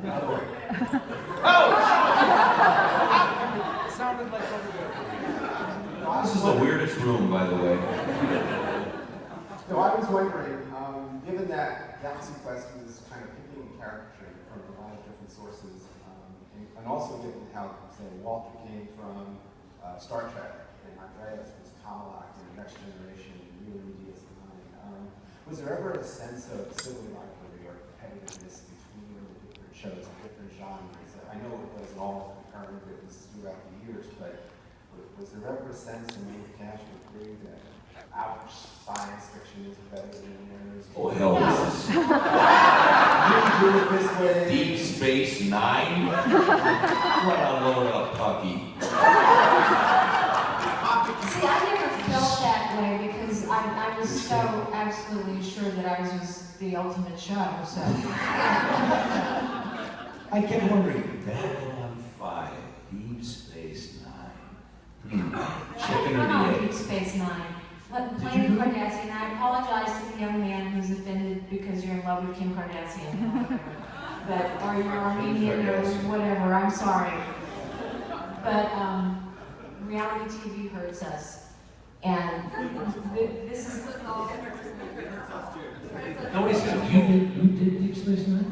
Other way. It sounded like over there. This is the weirdest room, by the way. No, I was wondering, given that Galaxy Quest was kind of picking and caricaturing from a lot of different sources, and also given how, say, Walter came from Star Trek, and Andreas was Kamalak in Next Generation, and you and DS9, was there ever a sense of civil rivalry or competitiveness between the different shows and different genres? I know it wasn't all concurrent, it was throughout the years, but was there ever a sense in maybe Cash would agree that ouch, science fiction is better than theirs? Oh, hell yes. You do it this way. Deep Space Nine? What a load of pucky. See, I never felt that way because I was so absolutely sure that ours was the ultimate show, so. I kept wondering, Babylon 5, Deep Space Nine. Chicken or the egg? Deep Space Nine. Playing Kardashian, I apologize to the young man who's offended because you're in love with Kim Kardashian. But, or you're Armenian or whatever, I'm sorry. But reality TV hurts us. And this is No, wait a second. You did Deep Space Nine?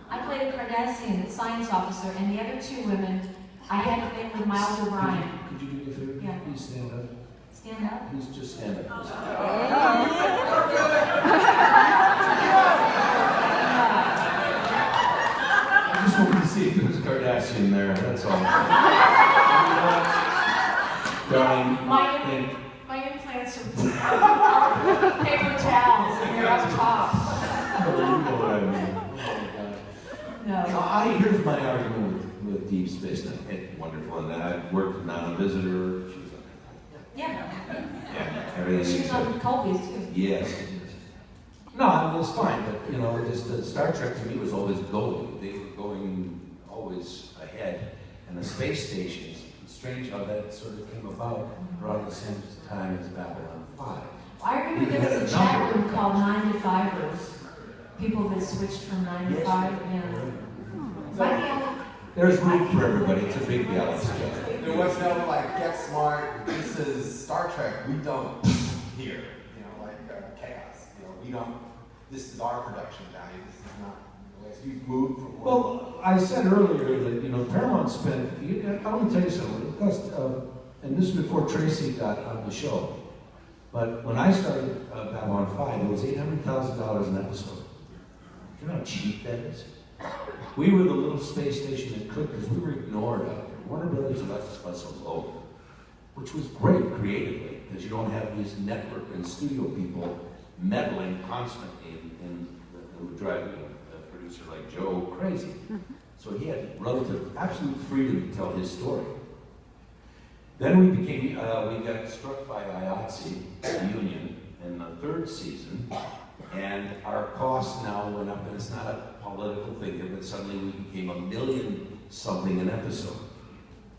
I played a Kardashian, a science officer, and the other two women, I had a thing with Miles O'Brien. Could you do me a favor? Yeah. Please stand up. Stand up. Please just stand up. I just wanted to see if there was a Kardashian there, that's all. Darling, My implants are paper towels, and they're up top. you know what I mean. No. Here's my argument with Deep Space Nine. It's wonderful, and I worked with Nana Visitor. She was on Yeah. yeah, everything. She was on Colby's too. Yes. No, I mean, it's fine, but you know, Star Trek to me was always going. They were going always ahead, and the space stations. It's strange how that sort of came about around the same time as Babylon 5. I remember there was a chat room called 9 to 5ers. People that switched from 9 to 5. Yeah. There's room for everybody. It's a big galaxy. There was no like, get smart, this is Star Trek, we don't here. You know, like chaos. You know, we don't, this is our production value, this is not, you've moved from one. Well, I said earlier that, you know, Paramount spent, I want to tell you something, and this was before Tracy got on the show, but when I started Babylon 5, it was $800,000 an episode. Do you know how cheap that is? We were the little space station that could, because we were ignored out there. Warner Brothers left us alone, which was great creatively, because you don't have these network and studio people meddling constantly and would drive a producer like Joe crazy. So he had relative, absolute freedom to tell his story. Then we got struck by IATSE, the union, in the 3rd season, and our costs now went up, and it's not a political figure, but suddenly we became $1 million something an episode.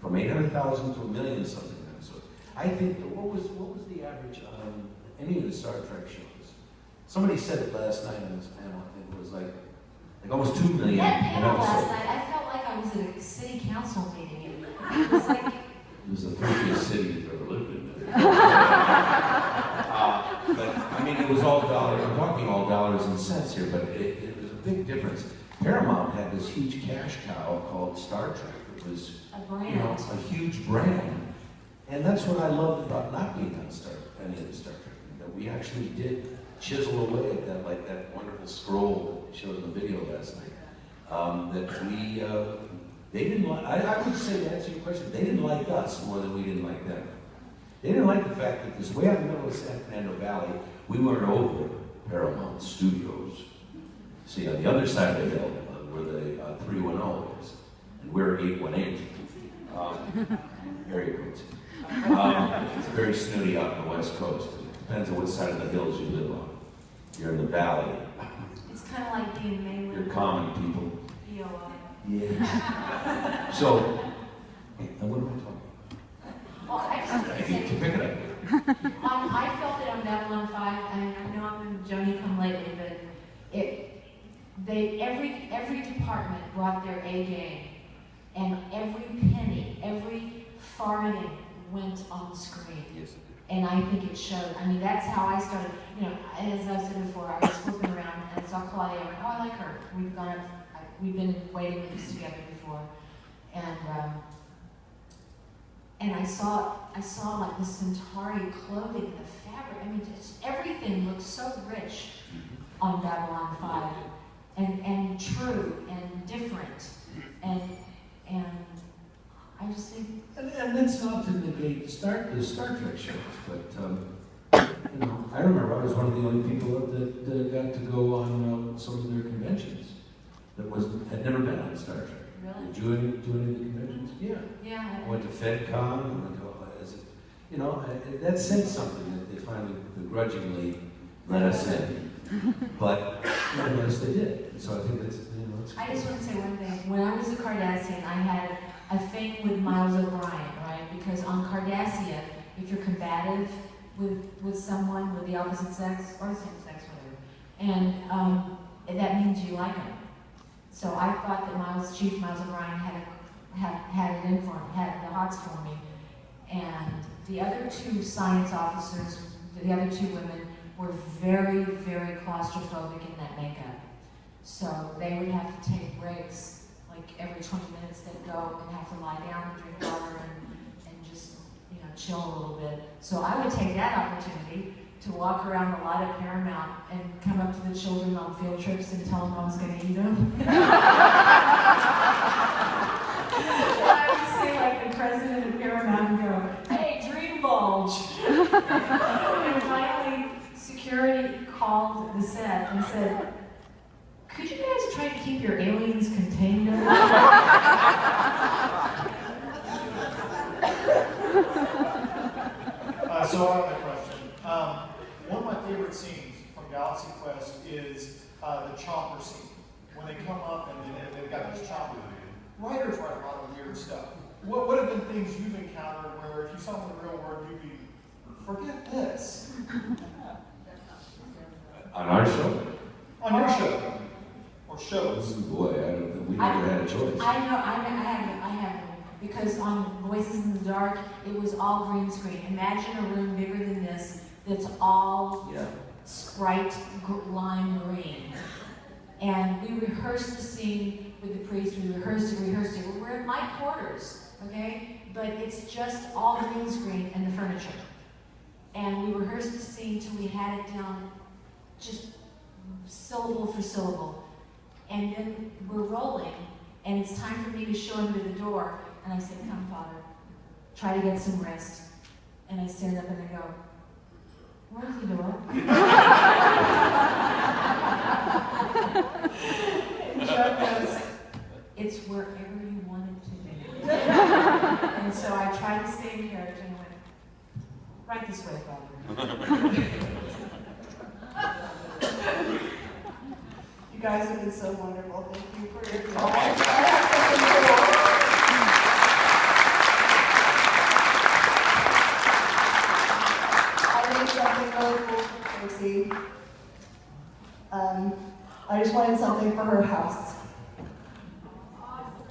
From 800,000 to $1 million something an episode. I think, what was the average on any of the Star Trek shows? Somebody said it last night on this panel, I think it was like almost 2 million. That panel last night, I felt like I was at a city council meeting. It was like... It was the freakiest city you've ever lived in. But, I mean, it was all dollars. I'm talking all dollars and cents here, but it was a big difference. Paramount had this huge cash cow called Star Trek. It was a brand. You know, a huge brand. And that's what I loved about not being on any of the Star Trek, that we actually did chisel away at that, like that wonderful scroll that we showed in the video last night. They didn't like, I would say, to answer your question, they didn't like us more than we didn't like them. They didn't like the fact that this way out in the middle of San Fernando Valley, we weren't over Paramount Studios. See, on the other side of the hill, where the 310 is, and we're 818. Area codes. It's very snooty out on the West Coast. It depends on what side of the hills you live on. You're in the valley. It's kind of like being Maywood. You're common people. BOI. Yeah. So, and what am I talking about? Well, I just I need to pick it up. I felt it on Babylon 5. I mean, I know I'm in Joni come lately, but every department brought their A game, and every penny, every farthing went on the screen. Yes. And I think it showed. I mean, that's how I started. You know, as I've said before, I was flipping around and saw Claudia. I went, oh, I like her. We've been in waiting rooms together before, and I saw like the Centauri clothing, the fabric. I mean, just everything looked so rich on Babylon 5, and true and different, and I just think. And that's not to negate the Star Trek shows, but you know, I remember I was one of the only people that got to go on some of their conventions that had never been on Star Trek. Really? Did you do any of the conventions? Yeah. Yeah. I went to FedCon. I went to, you know, that said something that they finally begrudgingly let us in. But nonetheless, they did. So I think that's, you know, it's. I just want to say one thing. When I was a Cardassian, I had a thing with Miles O'Brien, right? Because on Cardassia, if you're combative with someone with the opposite sex or same sex, whatever, and that means you like them. So I thought that Chief Miles O'Brien had it in for him, had the hots for me, and the other two science officers, the other two women, were very, very claustrophobic in that makeup. So they would have to take breaks. Like every 20 minutes they'd go and have to lie down and drink water and just, you know, chill a little bit. So I would take that opportunity to walk around the lot at Paramount and come up to the children on field trips and tell them I was going to eat them. I would say like the president of Paramount and go, hey, dream bulge. And finally, security called the set and said, could you guys try to keep your aliens contained? So I have a question. One of my favorite scenes from Galaxy Quest is the chopper scene. When they come up and they've got this chopper. Writers write a lot of weird stuff. What have been things you've encountered where if you saw them in the real world, you'd be, forget this? On our show? On your show. Or shows. Boy, we never had a choice. I know, I have, because on Voices in the Dark, it was all green screen. Imagine a room bigger than this that's all Sprite lime green. And we rehearsed the scene with the priest, we rehearsed it. We're in my quarters, okay? But it's just all green screen and the furniture. And we rehearsed the scene till we had it down just syllable for syllable. And then we're rolling, and it's time for me to show him to the door. And I said, come, Father, try to get some rest. And I stand up and I go, where's the door? And Joe goes, it's wherever you want it to be. And so I tried to stay in character and went, right this way, Father. You guys have been so wonderful. Thank you for your time. I made something really cool for Tracy. I just wanted something for her house.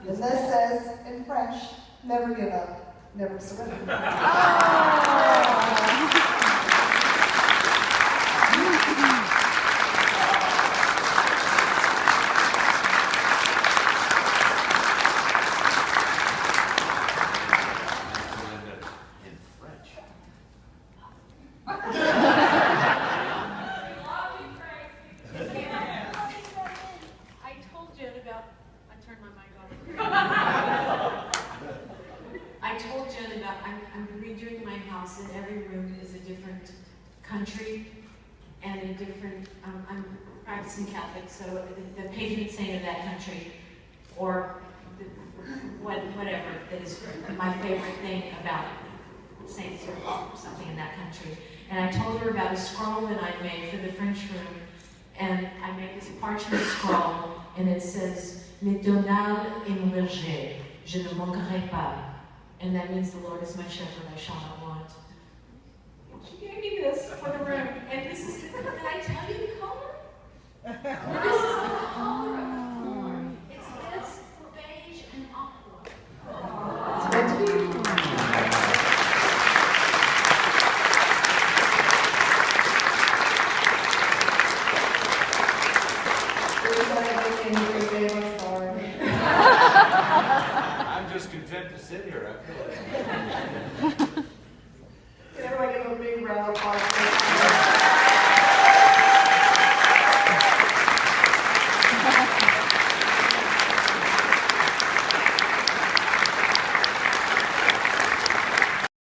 And this says, in French, never give up, never surrender. country and a different, I'm practicing Catholic, so the patron saint of that country, or whatever that is my favorite thing about saints or something in that country. And I told her about a scroll that I made for the French room, and I made this parchment scroll, and it says, "L'Éternel est mon berger, je ne manquerai pas." And that means the Lord is my shepherd, I shall not want. She gave me this for the room, and this is, did I tell you the color? This is the color of the form. It's this. I'm just content to sit here. I feel like